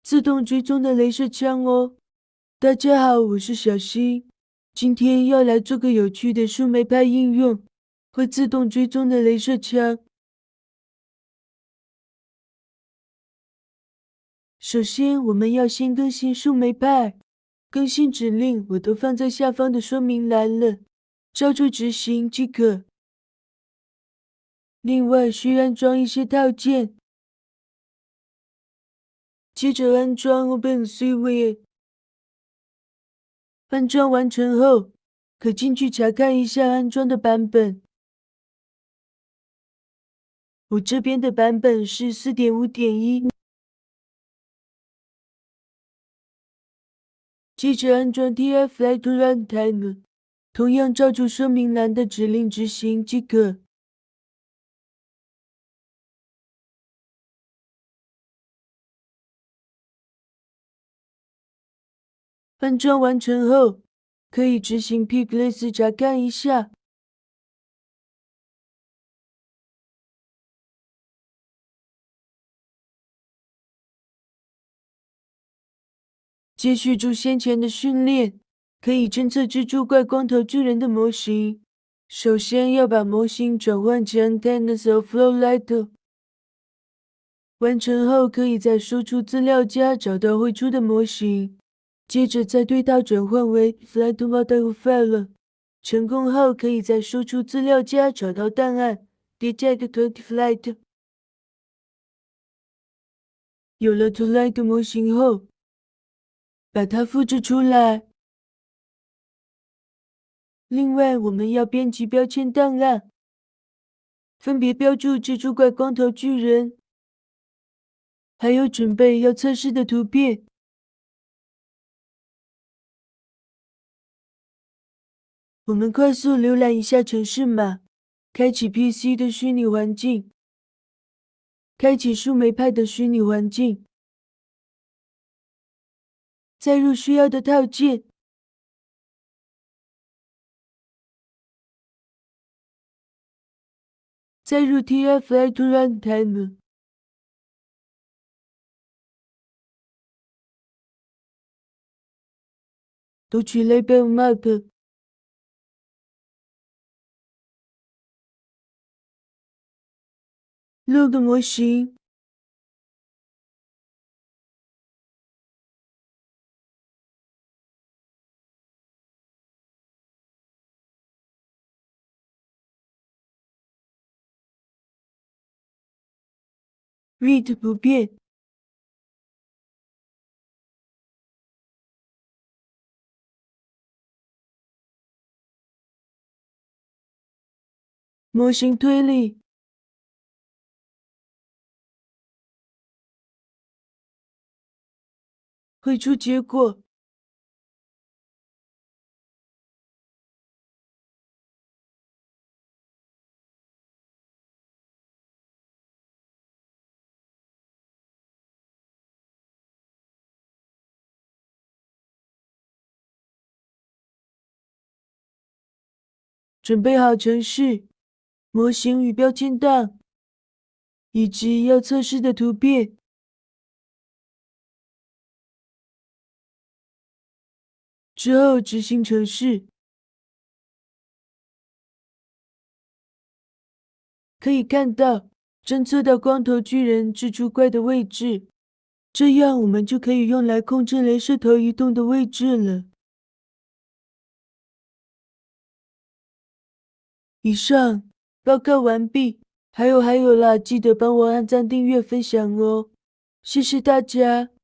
自动追踪的镭射枪哦。大家好，我是小新，今天要来做个有趣的树莓派应用，会自动追踪的镭射枪。首先，我们要先更新树莓派，更新指令我都放在下方的说明栏了，照着执行即可。另外，需安装一些套件，接着安装 OpenSUSE。安装完成后，可进去查看一下安装的版本。我这边的版本是 4.5.1。接着安装 TF-Lite Runtime， 同样照着说明栏的指令执行即可。安装完成后，可以执行 Piglets 查看一下。接续住先前的训练，可以侦测蜘蛛怪光头巨人的模型。首先要把模型转换成 TensorFlow Lite。完成后，可以在输出资料夹找到绘出的模型，接着再对它转换为 Flight Model File。成功后，可以在输出资料夹找到档案 Detect to Flight。有了 To-Lite 模型后，把它复制出来。另外，我们要编辑标签档案，分别标注蜘蛛怪光头巨人，还有准备要测试的图片。我们快速浏览一下程式码，开启 PC 的虚拟环境，开启树莓派的虚拟环境，载入需要的套件，载入 TF-Lite Runtime， 读取 Label Map， log 模型，read 不变，模型推理，绘出结果。准备好程式、模型与标签档，以及要测试的图片。之后执行程式，可以看到侦测到光头巨人蜘蛛怪的位置，这样我们就可以用来控制雷射头移动的位置了。以上报告完毕。还有啦，记得帮我按赞、订阅、分享哦，谢谢大家。